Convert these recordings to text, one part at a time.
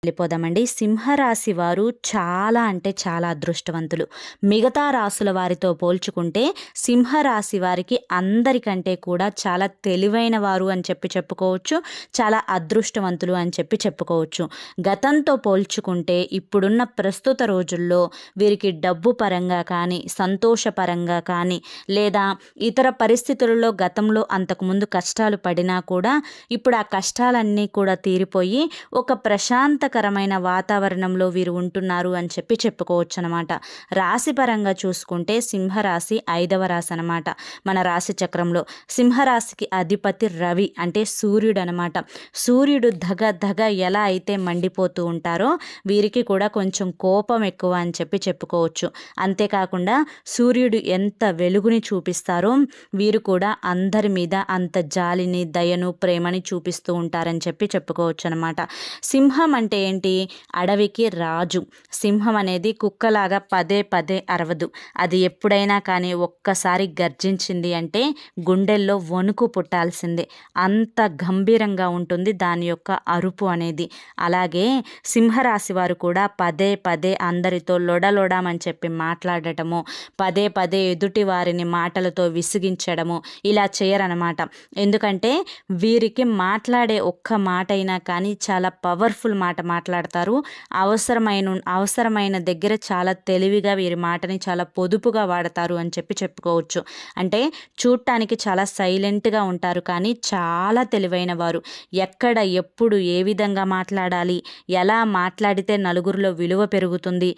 వెళ్ళిపోదామండి. సింహరాశి వారు చాలా అంటే చాలా అదృష్టవంతులు. మిగతా రాసుల వారితో పోల్చుకుంటే సింహరాశి వారికి అందరికంటే కూడా చాలా తెలివైన వారు అని చెప్పుకోవచ్చు. చాలా అదృష్టవంతులు అని చెప్పుకోవచ్చు. గతంతో పోల్చుకుంటే ఇప్పుడున్న ప్రస్తుత రోజుల్లో వీరికి డబ్బు పరంగా కానీ, సంతోషపరంగా కానీ, లేదా ఇతర పరిస్థితులలో గతంలో అంతకుముందు కష్టాలు పడినా కూడా ఇప్పుడు ఆ కష్టాలన్నీ కూడా తీరిపోయి ఒక ప్రశాంతకరమైన వాతావరణంలో వీరు ఉంటున్నారు అని చెప్పుకోవచ్చు అనమాట. రాశి పరంగా చూసుకుంటే సింహరాశి 5వ రాశి అనమాట. మన రాశి చక్రంలో సింహరాశికి అధిపతి రవి అంటే సూర్యుడు అనమాట. సూర్యుడు ధగ ధగ ఎలా అయితే మండిపోతూ ఉంటారో వీరికి కూడా కొంచెం కోపం ఎక్కువ అని చెప్పుకోవచ్చు. అంతేకాకుండా సూర్యుడు ఎంత వెలుగుని చూపిస్తారో వీరు కూడా అందరి మీద అంత జాలిని, దయను, ప్రేమని చూపిస్తూ ఉంటారని చెప్పుకోవచ్చు అనమాట. సింహం అంటే ఏంటి? అడవికి రాజు. సింహం అనేది కుక్కలాగా పదే పదే అరవదు. అది ఎప్పుడైనా కానీ ఒక్కసారి గర్జించింది అంటే గుండెల్లో వణుకు పుట్టాల్సిందే. అంత గంభీరంగా ఉంటుంది దాని యొక్క అరుపు అనేది. అలాగే సింహరాశి వారు కూడా పదే పదే అందరితో లొడలొడమని చెప్పి మాట్లాడటము, పదే పదే ఎదుటి వారిని మాటలతో విసిగించడము ఇలా చేయరనమాట. ఎందుకంటే వీరికి మాట్లాడే ఒక్క మాట అయినా కానీ చాలా పవర్ఫుల్ మాట మాట్లాడతారు. అవసరమైన దగ్గర చాలా తెలివిగా వీరి మాటని చాలా పొదుపుగా వాడతారు అని చెప్పుకోవచ్చు. అంటే చూడటానికి చాలా సైలెంట్గా ఉంటారు కానీ చాలా తెలివైన వారు. ఎక్కడ ఎప్పుడు ఏ విధంగా మాట్లాడాలి, ఎలా మాట్లాడితే నలుగురిలో విలువ పెరుగుతుంది,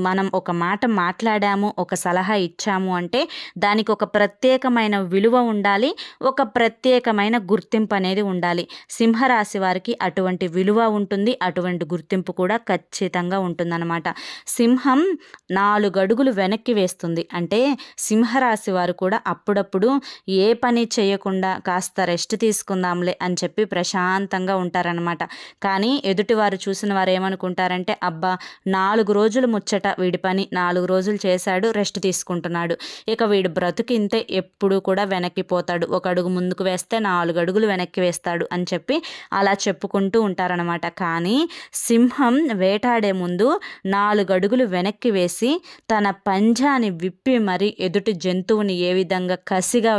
మనం ఒక మాట మాట్లాడాము, ఒక సలహా ఇచ్చాము అంటే దానికి ఒక ప్రత్యేకమైన విలువ ఉండాలి, ఒక ప్రత్యేకమైన గుర్తింపు అనేది ఉండాలి. సింహరాశి వారికి అటువంటి విలువ ఉంటుంది, అటువంటి గుర్తింపు కూడా ఖచ్చితంగా ఉంటుందన్నమాట. సింహం 4 అడుగులు వెనక్కి వేస్తుంది. అంటే సింహరాశి వారు కూడా అప్పుడప్పుడు ఏ పని చేయకుండా కాస్త రెస్ట్ తీసుకుందాంలే అని చెప్పి ప్రశాంతంగా ఉంటారనమాట. కానీ ఎదుటివారు చూసిన వారు ఏమనుకుంటారంటే, అబ్బా 4 రోజులు ముచ్చట వీడి పని, 4 రోజులు చేశాడు, రెస్ట్ తీసుకుంటున్నాడు, ఇక వీడు బ్రతుకు ఇంతే, ఎప్పుడు కూడా వెనక్కి పోతాడు, ఒక అడుగు ముందుకు వేస్తే 4 అడుగులు వెనక్కి వేస్తాడు అని చెప్పి అలా చెప్పుకుంటూ ఉంటారనమాట. కానీ సింహం వేటాడే ముందు 4 అడుగులు వెనక్కి వేసి తన పంజాని విప్పి మరి ఎదుటి జంతువుని ఏ విధంగా కసిగా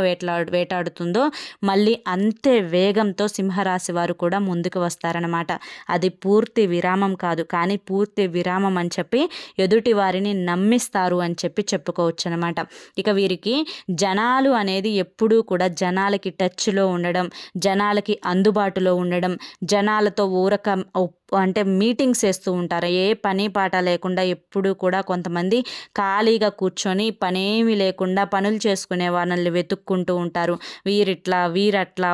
వేటాడుతుందో మళ్ళీ అంతే వేగంతో సింహరాశి వారు కూడా ముందుకు వస్తారనమాట. అది పూర్తి విరామం కాదు, కానీ పూర్తి విరామం అని చెప్పి ఎదుటి వారిని నమ్మిస్తారు అని చెప్పుకోవచ్చు అనమాట. ఇక వీరికి జనాలు అనేది ఎప్పుడూ కూడా జనాలకి టచ్లో ఉండడం, జనాలకి అందుబాటులో ఉండడం, జనాలతో అంటే మీటింగ్స్ చేస్తూ ఉంటారు. ఏ పని పాట లేకుండా ఎప్పుడూ కూడా కొంతమంది ఖాళీగా కూర్చొని పనేమి లేకుండా పనులు చేసుకునే వాళ్ళని వెతుక్కుంటూ ఉంటారు. వీరట్లా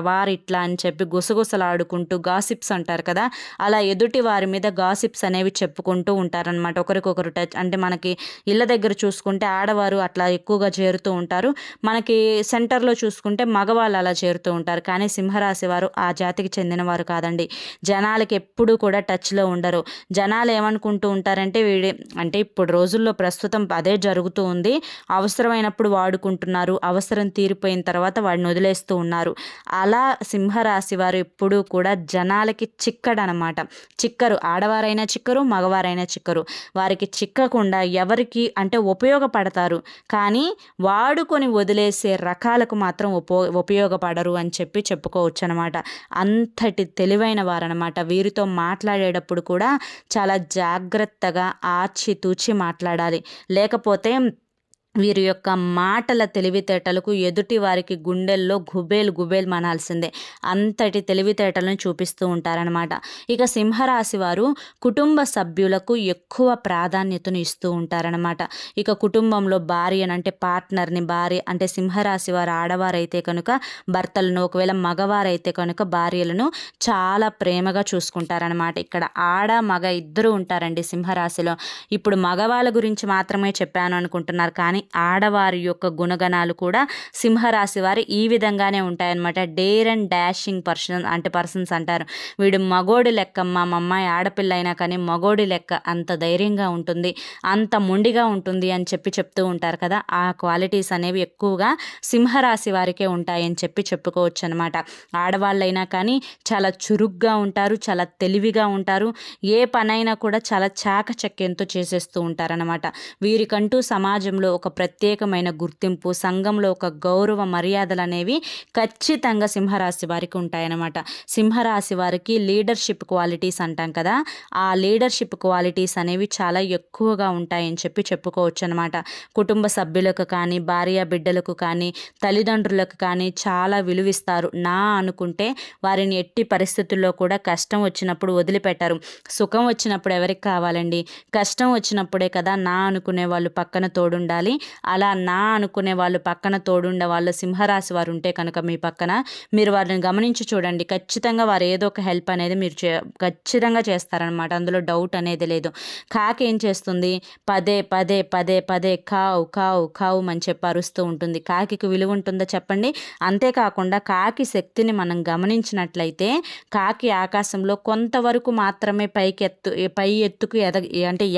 వారిట్లా అని చెప్పి గుసగుసలాడుకుంటూ గాసిప్స్ అంటారు కదా, అలా ఎదుటి వారి మీద గాసిప్స్ అనేవి చెప్పుకుంటూ ఉంటారనమాట. ఒకరికొకరు టచ్ అంటే మనకి ఇళ్ళ దగ్గర చూసుకుంటే ఆడవారు అట్లా ఎక్కువగా చేరుతూ ఉంటారు, మనకి సెంటర్లో చూసుకుంటే మగవాళ్ళు అలా చేరుతూ ఉంటారు. కానీ సింహరాశి వారు ఆ జాతికి చెందిన వారు కాదండి. జనాలకి ఎప్పుడూ కూడా టచ్లో ఉండరు. జనాలు ఏమనుకుంటూ ఉంటారంటే అంటే ఇప్పుడు రోజుల్లో ప్రస్తుతం అదే జరుగుతూ ఉంది, అవసరమైనప్పుడు వాడుకుంటున్నారు, అవసరం తీరిపోయిన తర్వాత వాడిని వదిలేస్తూ ఉన్నారు. అలా సింహరాశి వారు ఎప్పుడూ కూడా జనాలకి చిక్కడనమాట. చిక్కరు, ఆడవారైనా చిక్కరు, మగవారైనా చిక్కరు. వారికి చిక్కకుండా ఎవరికి అంటే ఉపయోగపడతారు, కానీ వాడుకొని వదిలేసే రకాలకు మాత్రం ఉపయోగపడరు అని చెప్పుకోవచ్చు అనమాట. అంతటి తెలివైన వారనమాట. వీరితో మాట్లాడేటప్పుడు కూడా చాలా జాగ్రత్తగా ఆచితూచి మాట్లాడాలి. లేకపోతే వీరి యొక్క మాటల తెలివితేటలకు ఎదుటి వారికి గుండెల్లో గుబేలు మనాల్సిందే. అంతటి తెలివితేటలను చూపిస్తూ ఉంటారనమాట. ఇక సింహరాశి వారు కుటుంబ సభ్యులకు ఎక్కువ ప్రాధాన్యతను ఇస్తూ ఉంటారనమాట. ఇక కుటుంబంలో భార్య అంటే సింహరాశి వారు ఆడవారైతే కనుక భర్తలను, ఒకవేళ మగవారైతే కనుక భార్యలను చాలా ప్రేమగా చూసుకుంటారనమాట. ఇక్కడ ఆడ మగ ఇద్దరు ఉంటారండి సింహరాశిలో. ఇప్పుడు మగవాళ్ళ గురించి మాత్రమే చెప్పాను అనుకుంటున్నారు, కానీ కానీ ఆడవారి యొక్క గుణగణాలు కూడా సింహరాశి వారి ఈ విధంగానే ఉంటాయన్నమాట. డేర్ అండ్ డాషింగ్ పర్సన్స్ అంటారు. వీడు మగోడి లెక్కమ్మ, మా అమ్మాయి ఆడపిల్ల అయినా కానీ మగోడి లెక్క, అంత ధైర్యంగా ఉంటుంది, అంత మొండిగా ఉంటుంది అని చెప్తూ ఉంటారు కదా. ఆ క్వాలిటీస్ అనేవి ఎక్కువగా సింహరాశి వారికే ఉంటాయని చెప్పుకోవచ్చు అనమాట. ఆడవాళ్ళైనా కానీ చాలా చురుగ్గా ఉంటారు, చాలా తెలివిగా ఉంటారు, ఏ పనైనా కూడా చాలా చాకచక్యంతో చేసేస్తూ ఉంటారనమాట. వీరికంటూ సమాజంలో ఒక ప్రత్యేకమైన గుర్తింపు, సంఘంలో ఒక గౌరవ మర్యాదలు అనేవి ఖచ్చితంగా సింహరాశి వారికి ఉంటాయన్నమాట. సింహరాశి వారికి లీడర్షిప్ క్వాలిటీస్ అంటాం కదా, ఆ లీడర్షిప్ క్వాలిటీస్ అనేవి చాలా ఎక్కువగా ఉంటాయని చెప్పుకోవచ్చు అనమాట. కుటుంబ సభ్యులకు కానీ, భార్య బిడ్డలకు కానీ, తల్లిదండ్రులకు కానీ చాలా విలువిస్తారు. నా అనుకుంటే వారిని ఎట్టి పరిస్థితుల్లో కూడా కష్టం వచ్చినప్పుడు వదిలిపెట్టరు. సుఖం వచ్చినప్పుడు ఎవరికి కావాలండి? కష్టం వచ్చినప్పుడే కదా నా అనుకునే వాళ్ళు పక్కన తోడుండాలి. అలా నా అనుకునే వాళ్ళు పక్కన తోడుండే వాళ్ళు సింహరాశి వారు ఉంటే కనుక మీ పక్కన, మీరు వారిని గమనించి చూడండి, ఖచ్చితంగా వారు ఏదో ఒక హెల్ప్ అనేది మీరు ఖచ్చితంగా చేస్తారనమాట. అందులో డౌట్ అనేది లేదు. కాకి ఏం చేస్తుంది? పదే పదే పదే పదే కావు కావు కావు అని చెప్పి అరుస్తూ ఉంటుంది. కాకికి విలువ ఉంటుందో చెప్పండి? అంతేకాకుండా కాకి శక్తిని మనం గమనించినట్లయితే కాకి ఆకాశంలో కొంతవరకు మాత్రమే పై ఎత్తుకు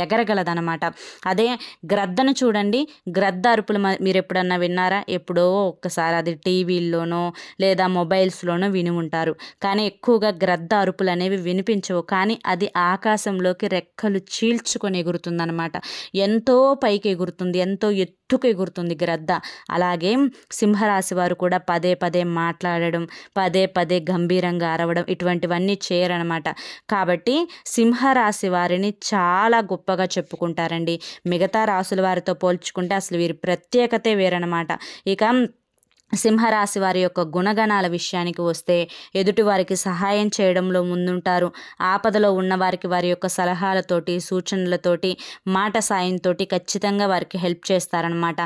ఎగరగలదనమాట. అదే గ్రద్దను చూడండి, గ్రద్ద అరుపులు మీరు ఎప్పుడన్నా విన్నారా? ఎప్పుడో ఒక్కసారి అది టీవీల్లోనో లేదా మొబైల్స్లోనో విని ఉంటారు. కానీ ఎక్కువగా గ్రద్ద అరుపులు అనేవి వినిపించవు. కానీ అది ఆకాశంలోకి రెక్కలు చీల్చుకొని ఎగురుతుందనమాట. ఎంతో పైకి ఎగురుతుంది, ఎంతో ఎత్తుకు ఎగురుతుంది గ్రద్ద. అలాగే సింహరాశి వారు కూడా పదే పదే మాట్లాడడం, పదే పదే గంభీరంగా అరవడం, ఇటువంటివన్నీ చేయరనమాట. కాబట్టి సింహరాశి వారిని చాలా గొప్పగా చెప్పుకుంటారండి. మిగతా రాసుల వారితో పోల్చుకుంటే అసలు వీరి ప్రత్యేకతే వేరనమాట. ఇక సింహరాశి వారి యొక్క గుణగణాల విషయానికి వస్తే ఎదుటివారికి సహాయం చేయడంలో ముందుంటారు. ఆపదలో ఉన్న వారికి వారి యొక్క సలహాలతోటి, సూచనలతోటి, మాట సాయంతో ఖచ్చితంగా వారికి హెల్ప్ చేస్తారనమాట.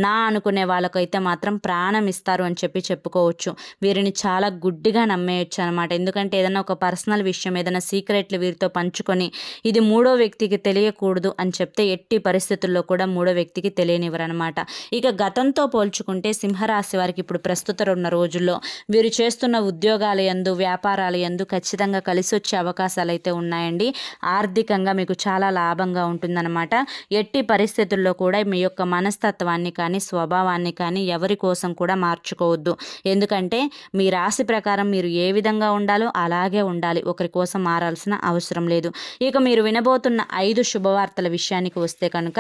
నా అనుకునే వాళ్ళకైతే మాత్రం ప్రాణం ఇస్తారు అని చెప్పుకోవచ్చు. వీరిని చాలా గుడ్డిగా నమ్మేయచ్చు అనమాట. ఎందుకంటే ఏదైనా ఒక పర్సనల్ విషయం, ఏదైనా సీక్రెట్లు వీరితో పంచుకొని ఇది మూడో వ్యక్తికి తెలియకూడదు అని చెప్తే ఎట్టి పరిస్థితుల్లో కూడా మూడో వ్యక్తికి తెలియనివ్వరనమాట. ఇక గతంతో పోల్చుకుంటే సింహరాశి వారికి ఇప్పుడు ప్రస్తుతం ఉన్న రోజుల్లో వీరు చేస్తున్న ఉద్యోగాల యందు, వ్యాపారాల యందు ఖచ్చితంగా కలిసి వచ్చే అవకాశాలు అయితే ఉన్నాయండి. ఆర్థికంగా మీకు చాలా లాభంగా ఉంటుందన్నమాట. ఎట్టి పరిస్థితుల్లో కూడా మీ యొక్క మనస్తత్వాన్ని కానీ, స్వభావాన్ని కానీ ఎవరి కోసం కూడా మార్చుకోవద్దు. ఎందుకంటే మీ రాశి ప్రకారం మీరు ఏ విధంగా ఉండాలో అలాగే ఉండాలి. ఒకరి కోసం మారాల్సిన అవసరం లేదు. ఇక మీరు వినబోతున్న 5 శుభవార్తల విషయానికి వస్తే కనుక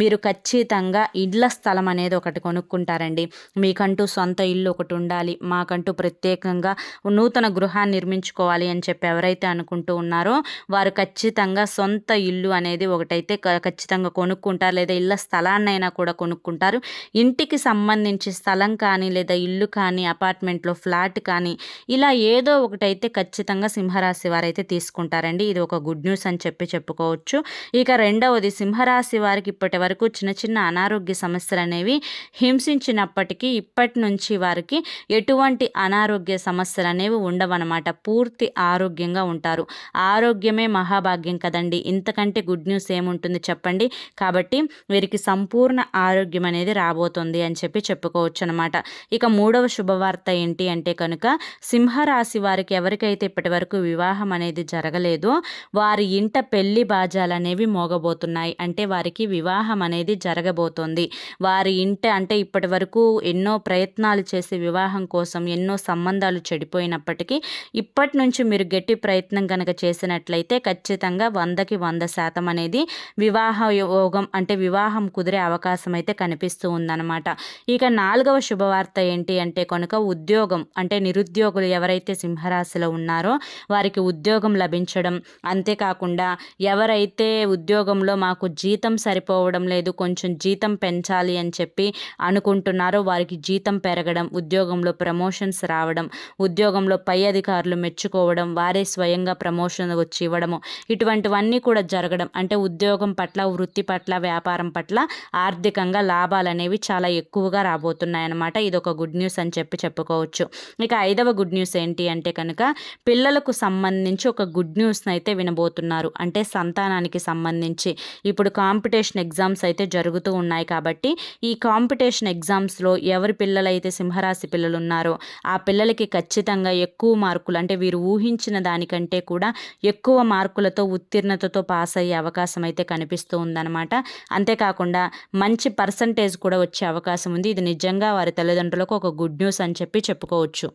మీరు ఖచ్చితంగా ఇళ్ల స్థలం అనేది ఒకటి కొనుక్కుంటారండి. మీకంటూ సొంత ఇల్లు ఒకటి ఉండాలి, మాకంటూ ప్రత్యేకంగా నూతన గృహాన్ని నిర్మించుకోవాలి అని చెప్పి ఎవరైతే అనుకుంటూ ఉన్నారో వారు ఖచ్చితంగా సొంత ఇల్లు అనేది ఒకటైతే ఖచ్చితంగా కొనుక్కుంటారు, లేదా ఇళ్ళ స్థలాన్నైనా కూడా కొనుక్కుంటారు. ఇంటికి సంబంధించి స్థలం కానీ, లేదా ఇల్లు కానీ, అపార్ట్మెంట్లో ఫ్లాట్ కానీ, ఇలా ఏదో ఒకటైతే ఖచ్చితంగా సింహరాశి వారైతే తీసుకుంటారండి. ఇది ఒక గుడ్ న్యూస్ అని చెప్పుకోవచ్చు. ఇక రెండవది, సింహరాశి వారికి ఇప్పటి వరకు చిన్న చిన్న అనారోగ్య సమస్యలు అనేవి హింసించినప్పటికీ ఇప్పటి నుంచి వారికి ఎటువంటి అనారోగ్య సమస్యలు అనేవి ఉండవన్నమాట. పూర్తి ఆరోగ్యంగా ఉంటారు. ఆరోగ్యమే మహాభాగ్యం కదండి, ఇంతకంటే గుడ్ న్యూస్ ఏముంటుంది చెప్పండి. కాబట్టి వీరికి సంపూర్ణ ఆరోగ్యం అనేది రాబోతుంది అని చెప్పుకోవచ్చు అనమాట. ఇక మూడవ శుభవార్త ఏంటి అంటే కనుక సింహరాశి వారికి ఎవరికైతే ఇప్పటి వరకు వివాహం అనేది జరగలేదో వారి ఇంట పెళ్లి బాజాలు అనేవి మోగబోతున్నాయి. అంటే వారికి వివాహం అనేది జరగబోతోంది. వారి ఇంట అంటే ఇప్పటి వరకు ఎన్నో ప్రయత్నాలు చేసి వివాహం కోసం ఎన్నో సంబంధాలు చెడిపోయినప్పటికీ ఇప్పటి నుంచి మీరు గట్టి ప్రయత్నం కనుక చేసినట్లయితే ఖచ్చితంగా 100కి 100% అనేది వివాహ యోగం అంటే వివాహం కుదిరే అవకాశం అయితే కనిపిస్తూ ఉందన్నమాట. ఇక నాలుగవ శుభవార్త ఏంటి అంటే కనుక ఉద్యోగం అంటే నిరుద్యోగులు ఎవరైతే సింహరాశిలో ఉన్నారో వారికి ఉద్యోగం లభించడం, అంతేకాకుండా ఎవరైతే ఉద్యోగంలో మాకు జీతం సరిపోవడం లేదు, కొంచెం జీతం పెంచాలి అని చెప్పి అనుకుంటున్నారో వారికి జీతం పెరగడం, ఉద్యోగంలో ప్రమోషన్స్ రావడం, ఉద్యోగంలో పై అధికారులు మెచ్చుకోవడం, వారే స్వయంగా ప్రమోషన్ వచ్చి ఇవ్వడము, ఇటువంటివన్నీ కూడా జరగడం. అంటే ఉద్యోగం పట్ల, వృత్తి పట్ల, వ్యాపారం పట్ల ఆర్థికంగా లాభాలనేవి చాలా ఎక్కువగా రాబోతున్నాయన్నమాట. ఇదొక గుడ్ న్యూస్ అని చెప్పుకోవచ్చు. ఇక 5వ గుడ్ న్యూస్ ఏంటి అంటే కనుక పిల్లలకు సంబంధించి ఒక గుడ్ న్యూస్ని అయితే వినబోతున్నారు. అంటే సంతానానికి సంబంధించి ఇప్పుడు కాంపిటీషన్ ఎగ్జామ్స్ అయితే జరుగుతూ ఉన్నాయి కాబట్టి ఈ కాంపిటీషన్ ఎగ్జామ్స్లో ఎవరి పిల్లలైతే సింహరాశి పిల్లలు ఉన్నారో ఆ పిల్లలకి ఖచ్చితంగా ఎక్కువ మార్కులు, అంటే వీరు ఊహించిన దానికంటే కూడా ఎక్కువ మార్కులతో ఉత్తీర్ణతతో పాస్ అయ్యే అవకాశం అయితే కనిపిస్తూ ఉందన్నమాట. అంతేకాకుండా మంచి పర్సంటేజ్ కూడా వచ్చే అవకాశం ఉంది. ఇది నిజంగా వారి తల్లిదండ్రులకు ఒక గుడ్ న్యూస్ అని చెప్పుకోవచ్చు.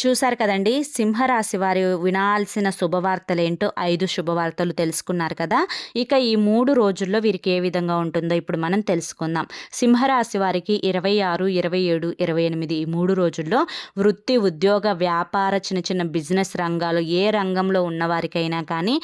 చూశారు కదండి, సింహరాశి వారు వినాల్సిన శుభవార్తలేంటో 5 శుభవార్తలు తెలుసుకున్నారు కదా. ఇక ఈ 3 రోజుల్లో వీరికి ఏ విధంగా ఉంటుందో ఇప్పుడు మనం తెలుసుకుందాం. సింహరాశి వారికి 26, 27, 28 ఈ 3 రోజుల్లో వృత్తి, ఉద్యోగ, వ్యాపార, చిన్న చిన్న బిజినెస్ రంగాలు ఏ రంగంలో ఉన్నవారికైనా కానీ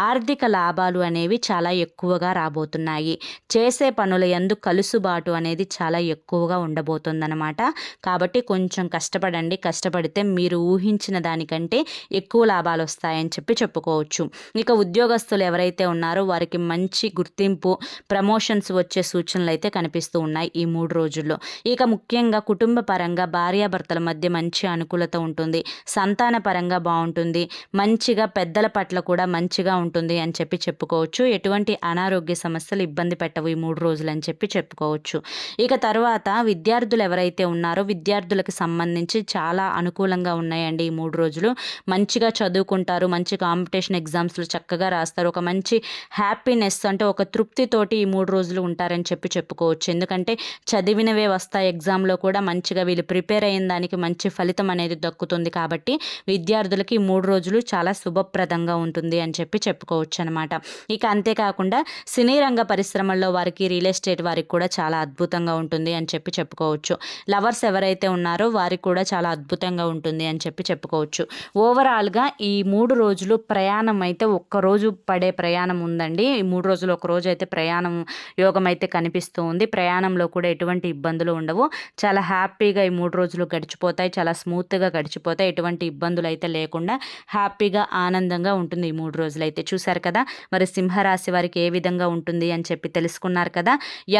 ఆర్థిక లాభాలు అనేవి చాలా ఎక్కువగా రాబోతున్నాయి. చేసే పనుల యందు కలుసుబాటు అనేది చాలా ఎక్కువగా ఉండబోతుందన్నమాట. కాబట్టి కొంచెం కష్టపడితే మీరు ఊహించిన దానికంటే ఎక్కువ లాభాలు వస్తాయని చెప్పుకోవచ్చు. ఇక ఉద్యోగస్తులు ఎవరైతే ఉన్నారో వారికి మంచి గుర్తింపు, ప్రమోషన్స్ వచ్చే సూచనలు అయితే కనిపిస్తూ ఉన్నాయి ఈ 3 రోజుల్లో. ఇక ముఖ్యంగా కుటుంబ పరంగా భార్యాభర్తల మధ్య మంచి అనుకూలత ఉంటుంది, సంతాన పరంగా బాగుంటుంది, మంచిగా పెద్దల పట్ల కూడా మంచిగా ఉంటుంది అని చెప్పుకోవచ్చు. ఎటువంటి అనారోగ్య సమస్యలు ఇబ్బంది పెట్టవు ఈ 3 రోజులు అని చెప్పుకోవచ్చు. ఇక తర్వాత విద్యార్థులు ఎవరైతే ఉన్నారో విద్యార్థులకు సంబంధించి చాలా అనుకూలంగా ఉన్నాయండి ఈ 3 రోజులు. మంచిగా చదువుకుంటారు, మంచి కాంపిటీషన్ ఎగ్జామ్స్లో చక్కగా రాస్తారు, ఒక మంచి హ్యాపీనెస్, అంటే ఒక తృప్తితోటి ఈ 3 రోజులు ఉంటారని చెప్పుకోవచ్చు. ఎందుకంటే చదివినవే వస్తాయి ఎగ్జామ్లో కూడా, మంచిగా వీళ్ళు ప్రిపేర్ అయిన దానికి మంచి ఫలితం అనేది దక్కుతుంది. కాబట్టి విద్యార్థులకి ఈ 3 రోజులు చాలా శుభప్రదంగా ఉంటుంది అని చెప్పుకోవచ్చు అనమాట. ఇక అంతేకాకుండా సినీ రంగ పరిశ్రమల్లో వారికి, రియల్ ఎస్టేట్ వారికి కూడా చాలా అద్భుతంగా ఉంటుంది అని చెప్పుకోవచ్చు. లవర్స్ ఎవరైతే ఉన్నారో వారికి కూడా చాలా అద్భుతంగా ఉంటుంది అని చెప్పుకోవచ్చు. ఓవరాల్గా ఈ 3 రోజులు ప్రయాణం అయితే ఒక్కరోజు పడే ప్రయాణం ఉందండి. ఈ 3 రోజులు ఒక రోజు అయితే ప్రయాణం యోగం అయితే కనిపిస్తూ ఉంది. ప్రయాణంలో కూడా ఎటువంటి ఇబ్బందులు ఉండవు. చాలా హ్యాపీగా ఈ 3 రోజులు గడిచిపోతాయి, చాలా స్మూత్గా గడిచిపోతాయి. ఎటువంటి ఇబ్బందులు అయితే లేకుండా హ్యాపీగా, ఆనందంగా ఉంటుంది ఈ 3 రోజులు అయితే. చూశారు కదా, మరి సింహరాశి వారికి ఏ విధంగా ఉంటుంది అని తెలుసుకున్నారు కదా.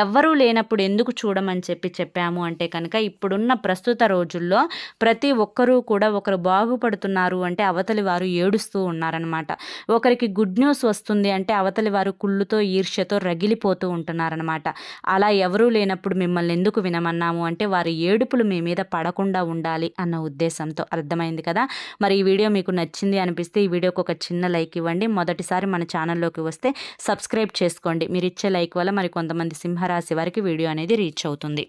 ఎవ్వరూ లేనప్పుడు ఎందుకు చూడమని చెప్పాము అంటే కనుక ఇప్పుడున్న ప్రస్తుత రోజుల్లో ప్రతి ఒక్కరూ కూడా ఒకరు బాగుపడుతున్నారు అంటే అవతలి వారు ఏడుస్తూ ఉన్నారనమాట. ఒకరికి గుడ్ న్యూస్ వస్తుంది అంటే అవతలి వారు కుళ్ళుతో, ఈర్ష్యతో రగిలిపోతూ ఉంటున్నారనమాట. అలా ఎవరూ లేనప్పుడు మిమ్మల్ని ఎందుకు వినమన్నాము అంటే వారి ఏడుపులు మీ మీద పడకుండా ఉండాలి అన్న ఉద్దేశంతో. అర్థమైంది కదా. మరి ఈ వీడియో మీకు నచ్చింది అనిపిస్తే ఈ వీడియోకి ఒక చిన్న లైక్ ఇవ్వండి. మొదటిసారి మన ఛానల్లోకి వస్తే సబ్స్క్రైబ్ చేసుకోండి. మీరు ఇచ్చే లైక్ వల్ల మరి కొంతమంది సింహరాశి వారికి వీడియో అనేది రీచ్ అవుతుంది.